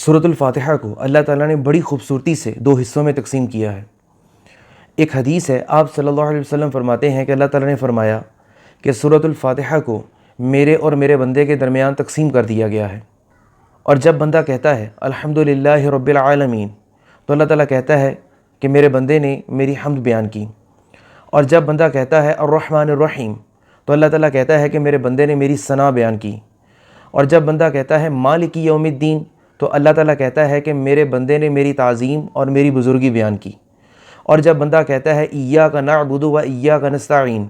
सूरत अल-फातिहा को अल्लाह ताला ने बड़ी खूबसूरती से दो हिस्सों में तकसीम किया है। एक हदीस है, आप सल्लल्लाहु अलैहि वसल्लम फरमाते हैं कि अल्लाह ताला ने फरमाया कि सूरत अल-फातिहा को मेरे और मेरे बंदे के दरमियान तकसीम कर दिया गया है। और जब बंदा कहता है अल्हम्दुलिल्लाहि रब्बिल आलमीन, तो अल्लाह ताला कहता है कि मेरे बंदे ने मेरी हम्द बयान की। और जब बंदा कहता है अर्रहमानिर रहीम, तो अल्लाह ताला कहता है कि मेरे बंदे ने मेरी सना बयान की। और जब बंदा कहता है मालिकी यौमिद्दीन, तो अल्लाह ताला कहता है कि मेरे बंदे ने मेरी ताज़ीम और मेरी बुज़ुर्गी बयान की। और जब बंदा कहता है इय्याका नअबुदु व इय्याका नस्तईन,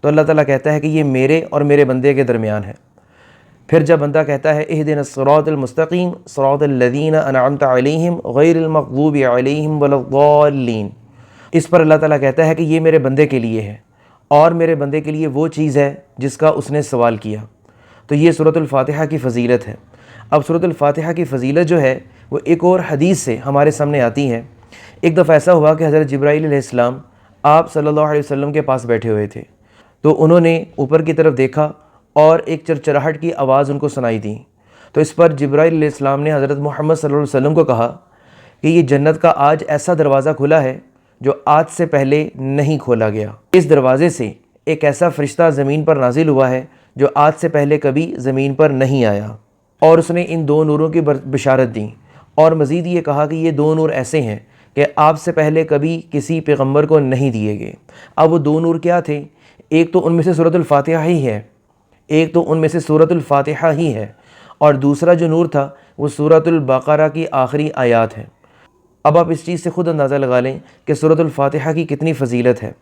तो अल्लाह ताला कहता है कि ये मेरे और मेरे बंदे के दरमियान है। फिर जब बंदा कहता है इहदिनस सिरातल मुस्तकीम सिरातल लज़ीना अनअमता अलैहिम गैरिल मग़ज़ूबि अलैहिम वलद्दाल्लीन, इस पर अल्लाह ताला कहता है कि ये मेरे बंदे के लिए है और मेरे बंदे के लिए वो चीज़ है जिसका उसने सवाल किया। तो ये सूरत अल-फातिहा की फ़जीलत है। अब सूरत अल-फातिहा की फ़जीलत जो है वो एक और हदीस से हमारे सामने आती है। एक दफ़ा ऐसा हुआ कि हज़रत जिब्राईल अलैहिस्सलाम आप सल्लल्लाहु अलैहि वसल्लम के पास बैठे हुए थे, तो उन्होंने ऊपर की तरफ देखा और एक चरचराहट की आवाज़ उनको सुनाई दी। तो इस पर जिब्राईल अलैहिस्सलाम ने हज़रत मोहम्मद सल्लल्लाहु अलैहि वसल्लम को कहा कि ये जन्नत का आज ऐसा दरवाज़ा खुला है जो आज से पहले नहीं खोला गया। इस दरवाज़े से एक ऐसा फ़रिश्ता ज़मीन पर नाजिल हुआ है जो आज से पहले कभी ज़मीन पर नहीं आया। और उसने इन दो नूरों की बिशारत दी और मज़ीद ये कहा कि ये दो नूर ऐसे हैं कि आपसे पहले कभी किसी पैगम्बर को नहीं दिए गए। अब वो दो नूर क्या थे? एक तो उनमें से सूरत अल-फातिहा ही है, एक तो उनमें से सूरत अल-फातिहा ही है, और दूसरा जो नूर था वो सूरत अल-बक़रा की आखिरी आयत है। अब आप इस चीज़ से ख़ुद अंदाज़ा लगा लें कि सूरत अल-फातिहा की कितनी फ़जीलत है।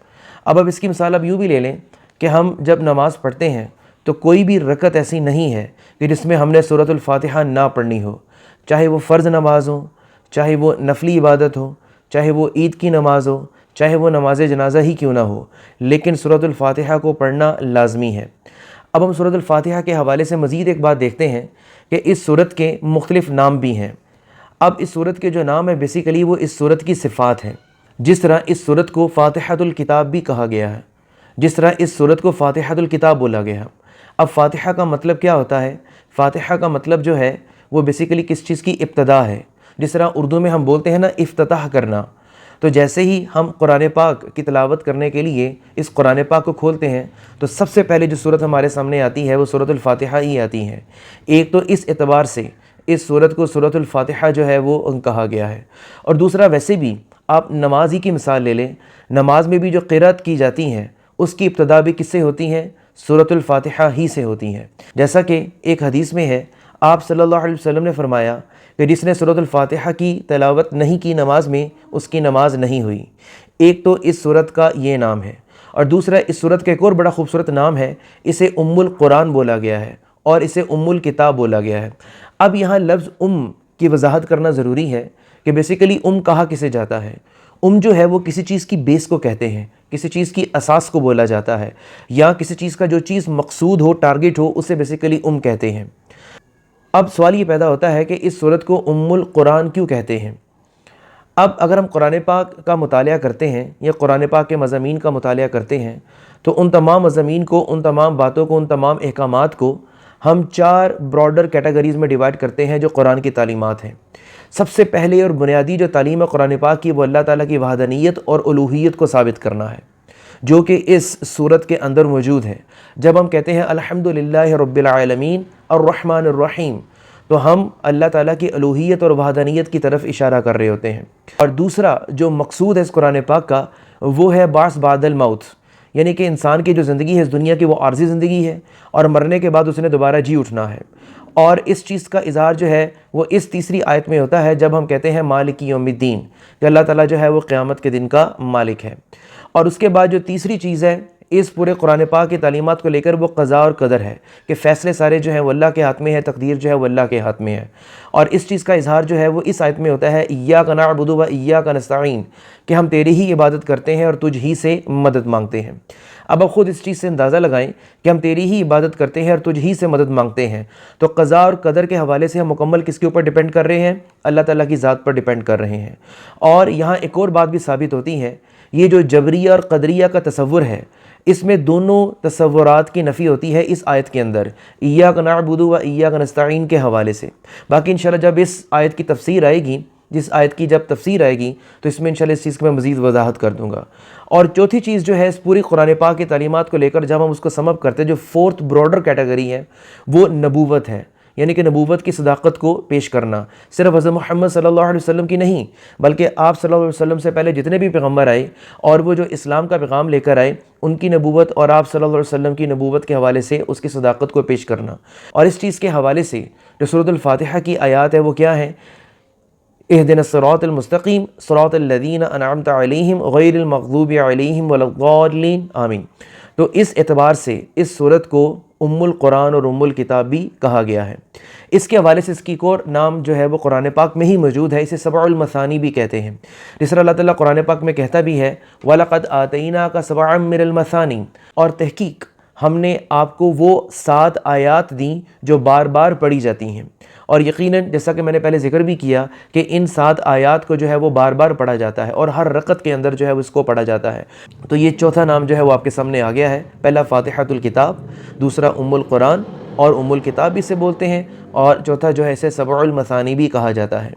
अब इसकी मिसाल आप यूँ भी ले लें कि हम जब नमाज़ पढ़ते हैं तो कोई भी रकत ऐसी नहीं है कि जिसमें हमने सूरत अल-फातिहा ना पढ़नी हो, चाहे वो फ़र्ज़ नमाज हो, चाहे वो नफली इबादत हो, चाहे वो ईद की नमाज हो, चाहे वो नमाज जनाजा ही क्यों ना हो, लेकिन सूरत अल-फातिहा को पढ़ना लाजमी है। अब हम सूरत अल-फातिहा के हवाले से मज़ीद एक बात देखते हैं कि इस सूरत के मुख्तलिफ़ नाम भी हैं। अब इस सूरत के जो नाम है बेसिकली वो इस सूरत की सिफ़ात हैं। जिस तरह इस सूरत को फ़ातिहतुल किताब भी कहा गया है, जिस तरह इस सूरत को फ़ातिहतुल किताब बोला गया है। अब फ़ातिहा का मतलब क्या होता है? फ़ातिहा का मतलब जो है वो बेसिकली किस चीज़ की इब्तदा है। जिस तरह उर्दू में हम बोलते हैं ना इफ्तिताह करना, तो जैसे ही हम कुरान पाक की तिलावत करने के लिए इस कुरान पाक को खोलते हैं तो सबसे पहले जो सूरत हमारे सामने आती है वो सूरत अल-फातिहा ही आती है। एक तो इस एतबार से इस सूरत को सूरत अल-फातिहा जो है वो कहा गया है। और दूसरा वैसे भी आप नमाज ही की मिसाल ले लें, नमाज में भी जो क़िरात की जाती हैं उसकी इब्तदा भी किससे होती हैं? सूरत अल-फातिहा ही से होती हैं। जैसा कि एक हदीस में है, आप सल्लल्लाहु अलैहि वसल्लम ने फरमाया कि जिसने सूरत अल-फातिहा की तिलावत नहीं की नमाज में, उसकी नमाज नहीं हुई। एक तो इस सूरत का ये नाम है, और दूसरा इस सूरत का एक और बड़ा खूबसूरत नाम है, इसे उम्मुल कुरान बोला गया है और इसे उम्मुल किताब बोला गया है। अब यहाँ लफ्ज़ की वजाहत करना ज़रूरी है कि बेसिकली कहा किसे जाता है। जो है वो किसी चीज़ की बेस को कहते हैं, किसी चीज़ की असास को बोला जाता है, या किसी चीज़ का जो चीज़ मकसूद हो, टारगेट हो, उसे बेसिकली कहते हैं। अब सवाल ये पैदा होता है कि इस सूरत को उम्मुल कुरान क्यों कहते हैं। अब अगर हम कुरान पाक का मुतालिया करते हैं या कुरान पाक के मज़ामीन का मुतालिया करते हैं तो उन तमाम मज़ामीन को, उन तमाम बातों को, उन तमाम अहकामात को हम 4 ब्रॉडर कैटेगरीज़ में डिवाइड करते हैं जो कुरान की तालीमात हैं। सबसे पहले और बुनियादी जो तालीम है कुरान पाक की वो अल्लाह ताला की वहदानियत और उलूहियत को साबित करना है, जो कि इस सूरत के अंदर मौजूद है। जब हम कहते हैं अल्हम्दुलिल्लाहि रब्बिल आलमीन अर्रहमानिर रहीम, तो हम अल्लाह ताला की उलूहियत और वहदानियत की तरफ इशारा कर रहे होते हैं। और दूसरा जो मकसूद है इस कुरान पाक का वो है बास बादल मौत, यानी कि इंसान की जो ज़िंदगी है इस दुनिया की वो आर्जी ज़िंदगी है और मरने के बाद उसने दोबारा जी उठना है। और इस चीज़ का इज़हार जो है वो इस तीसरी आयत में होता है जब हम कहते हैं मालिकी यौमिद्दीन, कि अल्लाह ताला जो है वो क़यामत के दिन का मालिक है। और उसके बाद जो तीसरी चीज़ है इस पूरे कुरान पाक की तालीमात को लेकर वो क़ज़ा और क़दर है, कि फ़ैसले सारे जो हैं वो अल्लाह के हाथ में है, तकदीर जो है वो अल्लाह के हाथ में है। और इस चीज़ का इज़हार जो है वो इस आयत में होता है इय्याका नअबुदु व इय्याका नस्तईन, कि हम तेरी ही इबादत करते हैं और तुझ ही से मदद मांगते हैं। अब आप ख़ुद इस चीज़ से अंदाज़ा लगाएं कि हम तेरी ही इबादत करते हैं और तुझ ही से मदद मांगते हैं, तो क़ज़ा और क़दर के हवाले से हम मुकम्मल किसके ऊपर डिपेंड कर रहे हैं? अल्लाह ताला की ज़ात पर डिपेंड कर रहे हैं। और यहाँ एक और बात भी साबित होती है, ये जो जबरिया और क़दरिया का तसव्वुर है اس میں دونوں تصورات کی نفی ہوتی ہے اس آیت کے اندر، ایاک نعبد و ایاک نستعین کے حوالے سے۔ باقی انشاءاللہ جب اس آیت کی تفسیر آئے گی، جس آیت کی جب تفسیر آئے گی تو اس میں انشاءاللہ اس چیز کی میں مزید وضاحت کر دوں گا۔ اور چوتھی چیز جو ہے اس پوری قرآن پاک کی تعلیمات کو لے کر جب ہم اس کو سم اپ کرتے ہیں، جو فورتھ براڈر کیٹیگری ہے وہ نبوت ہے، یعنی کہ نبوت کی صداقت کو پیش کرنا، صرف حضرت محمد صلی اللہ علیہ وسلم کی نہیں بلکہ آپ صلی اللہ علیہ وسلم سے پہلے جتنے بھی پیغمبر آئے اور وہ جو اسلام کا پیغام لے کر آئے ان کی نبوت اور آپ صلی اللہ علیہ وسلم کی نبوت کے حوالے سے اس کی صداقت کو پیش کرنا۔ اور اس چیز کے حوالے سے جو سورۃ الفاتحہ کی آیات ہے وہ کیا ہے؟ اہدنا الصراط المستقیم صراط الذین انعمت علیہم غیر المغضوب علیہم ولا الضالین آمین۔ تو اس اعتبار سے اس سورت کو ام القرآن اور ام الکتاب بھی کہا گیا ہے۔ اس کے حوالے سے اس کی ایک اور نام جو ہے وہ قرآن پاک میں ہی موجود ہے، اسے سبع المثانی بھی کہتے ہیں۔ جس طرح اللہ تعالیٰ قرآن پاک میں کہتا بھی ہے وَلَقَدْ آتَيْنَاكَ سَبْعًا مِّنَ الْمَثَانِي، اور تحقیق ہم نے آپ کو وہ 7 آیات دیں جو بار بار پڑھی جاتی ہیں، اور یقیناً جیسا کہ میں نے پہلے ذکر بھی کیا کہ ان 7 آیات کو جو ہے وہ بار بار پڑھا جاتا ہے اور ہر رکعت کے اندر جو ہے وہ اس کو پڑھا جاتا ہے۔ تو یہ چوتھا نام جو ہے وہ آپ کے سامنے آ گیا ہے، پہلا فاتحۃ الکتاب، دوسرا ام القرآن اور ام الکتاب بھی اسے بولتے ہیں، اور چوتھا جو ہے اسے سبع المثانی بھی کہا جاتا ہے۔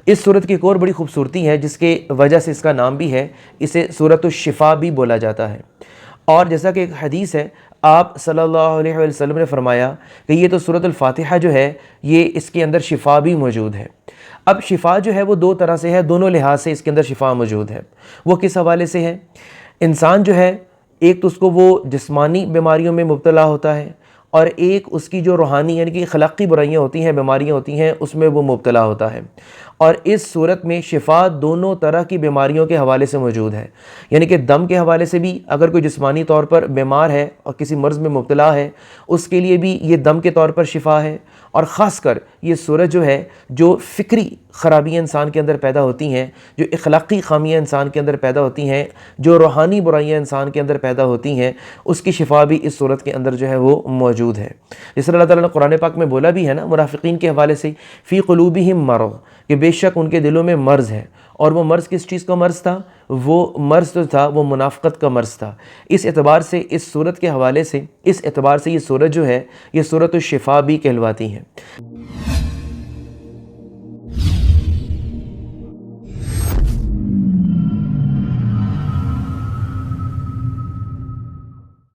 اس سورت کی ایک اور بڑی خوبصورتی ہے جس کے وجہ سے اس کا نام بھی ہے، اسے سورۃ الشفا بھی بولا جاتا ہے۔ اور جیسا کہ ایک حدیث ہے، آپ صلی اللہ علیہ وسلم نے فرمایا کہ یہ تو سورۃ الفاتحہ جو ہے یہ اس کے اندر شفا بھی موجود ہے۔ اب شفا جو ہے وہ 2 طرح سے ہے، دونوں لحاظ سے اس کے اندر شفا موجود ہے۔ وہ کس حوالے سے ہے؟ انسان جو ہے ایک تو اس کو وہ جسمانی بیماریوں میں مبتلا ہوتا ہے، اور ایک اس کی جو روحانی یعنی کہ اخلاقی برائیاں ہوتی ہیں، بیماریاں ہوتی ہیں، اس میں وہ مبتلا ہوتا ہے۔ اور اس صورت میں شفا دونوں طرح کی بیماریوں کے حوالے سے موجود ہے، یعنی کہ دم کے حوالے سے بھی اگر کوئی جسمانی طور پر بیمار ہے اور کسی مرض میں مبتلا ہے اس کے لیے بھی یہ دم کے طور پر شفا ہے، اور خاص کر یہ صورت جو ہے جو فکری خرابیاں انسان کے اندر پیدا ہوتی ہیں، جو اخلاقی خامیاں انسان کے اندر پیدا ہوتی ہیں، جو روحانی برائیاں انسان کے اندر پیدا ہوتی ہیں، اس کی شفا بھی اس صورت کے اندر جو ہے وہ موجود ہے۔ جس طرح اللہ تعالیٰ نے قرآن پاک میں بولا بھی ہے نا منافقین کے حوالے سے، فی قلوبہم مرض، کہ بے شک ان کے دلوں میں مرض ہے، اور وہ مرض کس چیز کا مرض تھا؟ وہ مرض جو تھا وہ منافقت کا مرض تھا۔ اس اعتبار سے اس صورت کے حوالے سے، اس اعتبار سے یہ صورت جو ہے یہ صورت الشفا بھی کہلواتی ہے۔